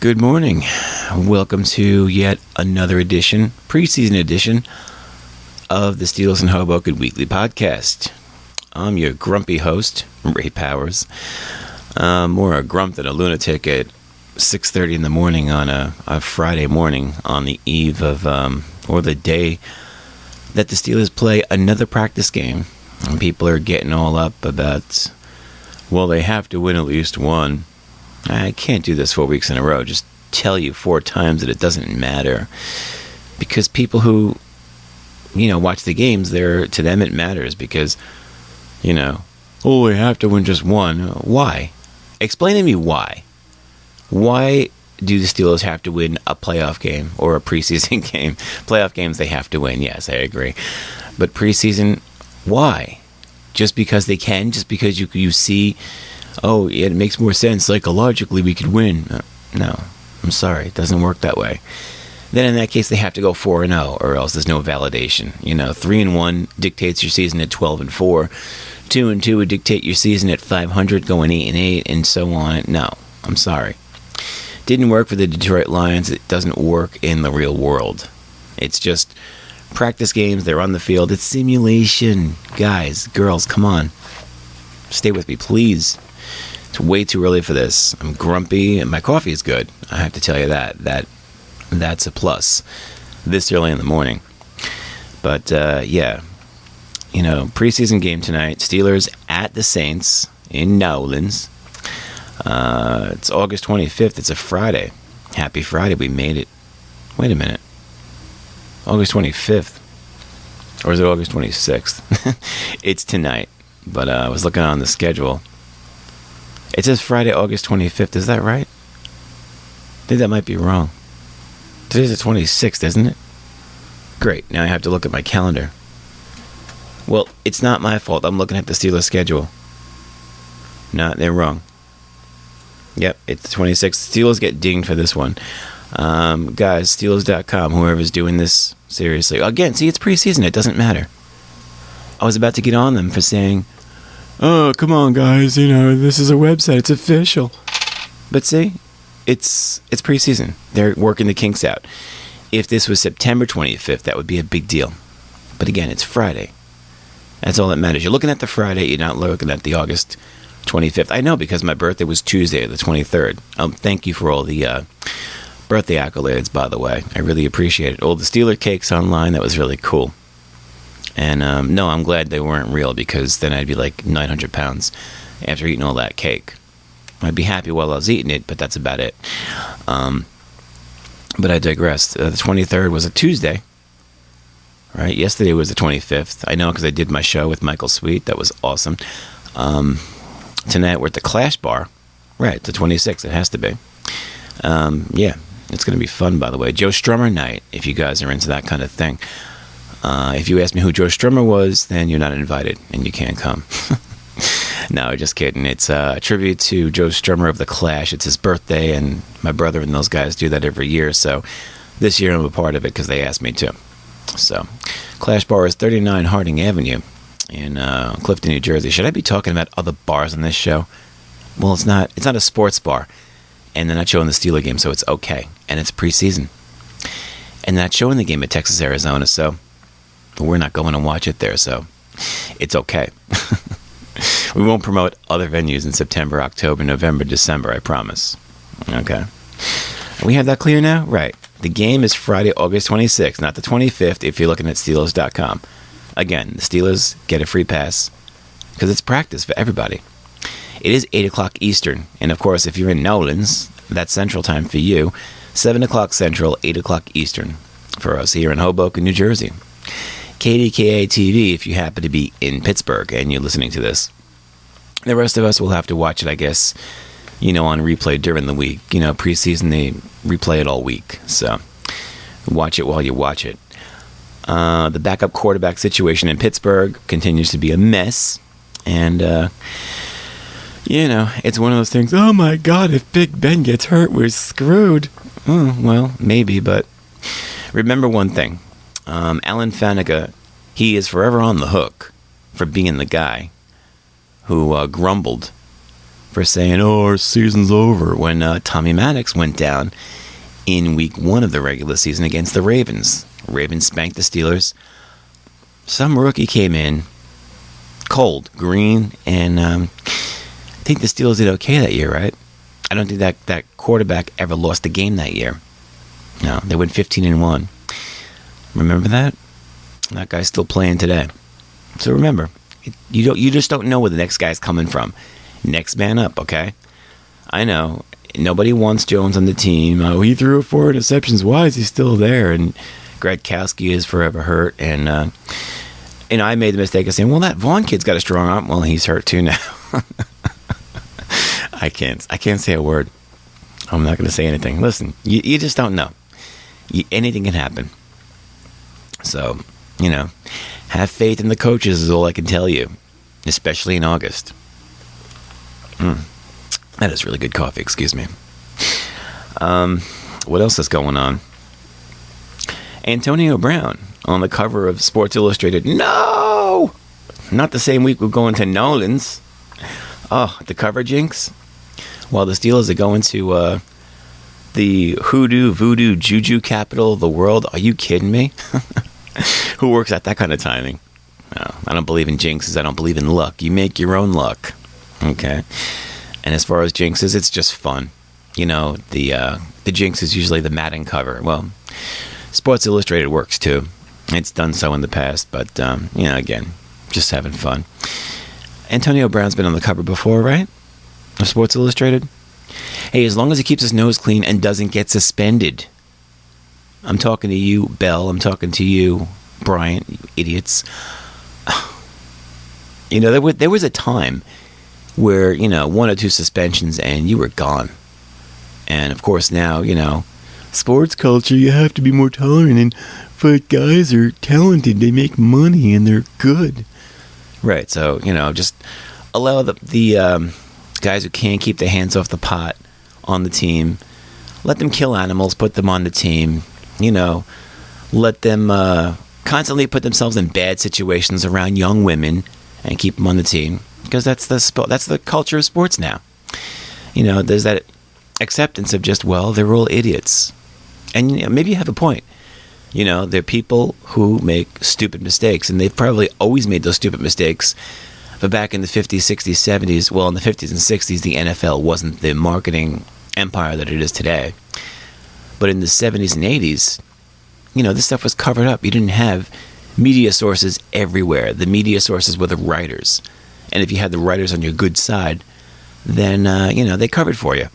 Good morning. Welcome to yet another edition, preseason edition, of the Steelers and Hoboken Weekly Podcast. I'm your grumpy host, Ray Powers. More a grump than a lunatic at 6:30 in the morning on a Friday morning on the eve of, or the day that the Steelers play another practice game. And people are getting all up about, well, they have to win at least one. I can't do this 4 weeks in a row. Just tell you 4 times that it doesn't matter. Because people who, watch the games, to them it matters because, oh, we have to win just one. Why? Explain to me why. Why do the Steelers have to win a playoff game or a preseason game? Playoff games they have to win, yes, I agree. But preseason, why? Just because they can? Just because you see... oh, it makes more sense. Psychologically, we could win. No, I'm sorry. It doesn't work that way. Then in that case, they have to go 4-0, or else there's no validation. 3-1 dictates your season at 12-4. 2-2 would dictate your season at 500, going 8-8, and so on. No, I'm sorry. Didn't work for the Detroit Lions. It doesn't work in the real world. It's just practice games. They're on the field. It's simulation. Guys, girls, come on. Stay with me, please. It's way too early for this. I'm grumpy, and my coffee is good. I have to tell you that. That's a plus. This early in the morning. But, preseason game tonight. Steelers at the Saints in New Orleans. It's August 25th. It's a Friday. Happy Friday. We made it. Wait a minute. August 25th. Or is it August 26th? It's tonight. But I was looking on the schedule. It says Friday, August 25th. Is that right? I think that might be wrong. Today's the 26th, isn't it? Great. Now I have to look at my calendar. Well, it's not my fault. I'm looking at the Steelers schedule. No, they're wrong. Yep, it's the 26th. Steelers get dinged for this one. Guys, Steelers.com, whoever's doing this, seriously. Again, see, it's preseason. It doesn't matter. I was about to get on them for saying, oh, come on, guys, this is a website, it's official. But see, it's preseason. They're working the kinks out. If this was September 25th, that would be a big deal. But again, it's Friday. That's all that matters. You're looking at the Friday, you're not looking at the August 25th. I know, because my birthday was Tuesday, the 23rd. Thank you for all the birthday accolades, by the way. I really appreciate it. All the Steeler cakes online, that was really cool. And no, I'm glad they weren't real, because then I'd be like 900 pounds after eating all that cake. I'd be happy while I was eating it, but that's about it. But I digress. The 23rd was a Tuesday, right? Yesterday was the 25th. I know, because I did my show with Michael Sweet. That was awesome. Tonight we're at the Clash Bar. Right, the 26th. It has to be. Yeah, it's going to be fun, by the way. Joe Strummer night, if you guys are into that kind of thing. If you ask me who Joe Strummer was, then you're not invited and you can't come. No, just kidding. It's a tribute to Joe Strummer of The Clash. It's his birthday, and my brother and those guys do that every year. So this year I'm a part of it because they asked me to. So Clash Bar is 39 Harding Avenue in Clifton, New Jersey. Should I be talking about other bars on this show? Well, it's not. It's not a sports bar, and they're not showing the Steeler game, so it's okay. And it's preseason, and they're not showing the game at Texas, Arizona, so... but we're not going to watch it there, so it's okay. We won't promote other venues in September, October, November, December, I promise. Okay. We have that clear now? Right. The game is Friday, August 26th, not the 25th, if you're looking at Steelers.com. Again, the Steelers get a free pass because it's practice for everybody. It is 8 o'clock Eastern, and of course, if you're in New Orleans, that's Central Time for you. 7 o'clock Central, 8 o'clock Eastern for us here in Hoboken, New Jersey. KDKA-TV if you happen to be in Pittsburgh and you're listening to this. The rest of us will have to watch it, I guess, on replay during the week. Preseason, they replay it all week. So watch it while you watch it. The backup quarterback situation in Pittsburgh continues to be a mess. And, it's one of those things, oh my God, if Big Ben gets hurt, we're screwed. Well, maybe, but remember one thing. Alan Faneca, he is forever on the hook for being the guy who grumbled for saying, "Oh, our season's over," when Tommy Maddox went down in week 1 of the regular season against the Ravens. Ravens spanked the Steelers. Some rookie came in, cold, green, and I think the Steelers did okay that year, right? I don't think that quarterback ever lost a game that year. No, they went 15-1. Remember that? That guy's still playing today. So remember, you just don't know where the next guy's coming from. Next man up, okay? I know nobody wants Jones on the team. Oh, he threw 4 interceptions. Why is he still there? And Gradkowski is forever hurt. And I made the mistake of saying, well, that Vaughn kid's got a strong arm. Well, he's hurt too now. I can't say a word. I'm not going to say anything. Listen, you just don't know. Anything can happen. So, have faith in the coaches is all I can tell you, especially in August. That is really good coffee, excuse me. What else is going on? Antonio Brown on the cover of Sports Illustrated. No! Not the same week we're going to Nolan's. Oh, the cover jinx? While the Steelers are going to the hoodoo, voodoo, juju capital of the world. Are you kidding me? Who works at that kind of timing? No, I don't believe in jinxes. I don't believe in luck. You make your own luck. Okay? And as far as jinxes, it's just fun. The jinx is usually the Madden cover. Well, Sports Illustrated works too. It's done so in the past, but, again, just having fun. Antonio Brown's been on the cover before, right? Of Sports Illustrated? Hey, as long as he keeps his nose clean and doesn't get suspended. I'm talking to you, Bell. I'm talking to you, Bryant, you idiots. There was a time where, 1 or 2 suspensions and you were gone. And, of course, now, sports culture, you have to be more tolerant. But guys are talented. They make money and they're good. Right, so, just allow the guys who can't keep their hands off the pot on the team. Let them kill animals, put them on the team. Let them constantly put themselves in bad situations around young women and keep them on the team. Because that's the culture of sports now. There's that acceptance of just, well, they're all idiots. And maybe you have a point. They're people who make stupid mistakes, and they've probably always made those stupid mistakes. But back in the 50s, 60s, 70s, well, in the 50s and 60s, the NFL wasn't the marketing empire that it is today. But in the 70s and 80s, this stuff was covered up. You didn't have media sources everywhere. The media sources were the writers. And if you had the writers on your good side, then, they covered for you.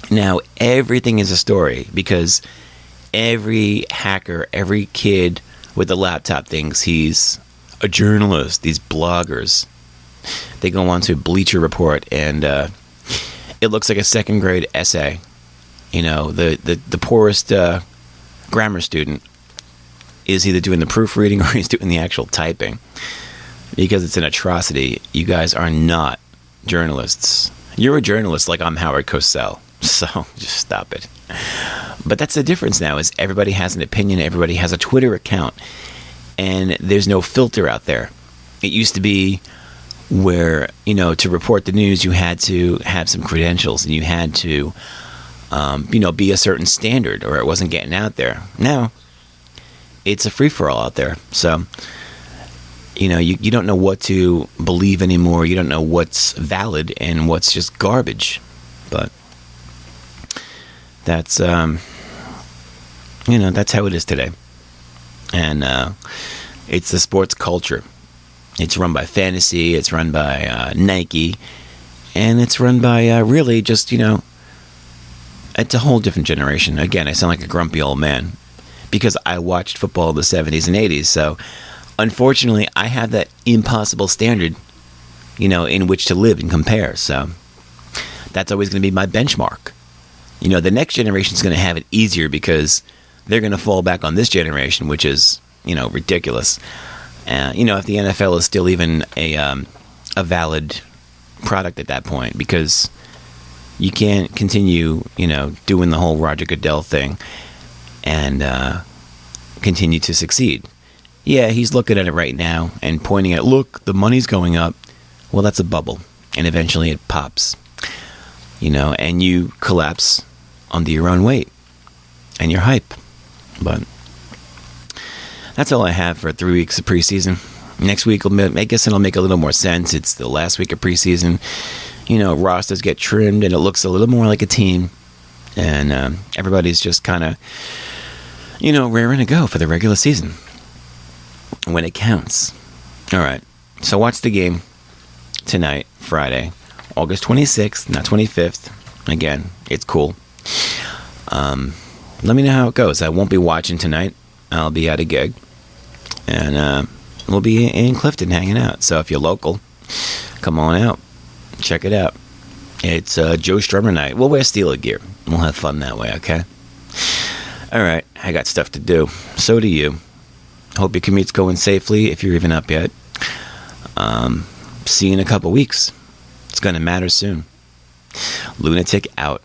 Now, everything is a story because every hacker, every kid with a laptop thinks he's a journalist. These bloggers, they go on to Bleacher Report, and it looks like a second grade essay. The poorest grammar student is either doing the proofreading or he's doing the actual typing because it's an atrocity. You guys are not journalists. You're a journalist like I'm Howard Cosell. So just stop it. But that's the difference now is everybody has an opinion. Everybody has a Twitter account. And there's no filter out there. It used to be where, to report the news, you had to have some credentials and you had to, be a certain standard or it wasn't getting out there. Now, it's a free-for-all out there. So, you don't know what to believe anymore. You don't know what's valid and what's just garbage. But that's, that's how it is today. And it's the sports culture. It's run by fantasy. It's run by Nike. And it's run by really just, it's a whole different generation. Again, I sound like a grumpy old man because I watched football in the 70s and 80s. So, unfortunately, I have that impossible standard, in which to live and compare. So, that's always going to be my benchmark. The next generation is going to have it easier because they're going to fall back on this generation, which is, ridiculous. If the NFL is still even a valid product at that point, because you can't continue, doing the whole Roger Goodell thing and continue to succeed. Yeah, he's looking at it right now and pointing at, look, the money's going up. Well, that's a bubble. and eventually it pops, and you collapse under your own weight and your hype. But that's all I have for 3 weeks of preseason. Next week, I guess it'll make a little more sense. It's the last week of preseason. Rosters get trimmed, and it looks a little more like a team. And everybody's just kind of, raring to go for the regular season when it counts. All right. So watch the game tonight, Friday, August 26th, not 25th. Again, it's cool. Let me know how it goes. I won't be watching tonight. I'll be at a gig. And we'll be in Clifton hanging out. So if you're local, come on out. Check it out. It's Joe Strummer night. We'll wear Steeler gear. We'll have fun that way, okay? All right. I got stuff to do. So do you. Hope your commute's going safely if you're even up yet. See you in a couple weeks. It's going to matter soon. Lunatic out.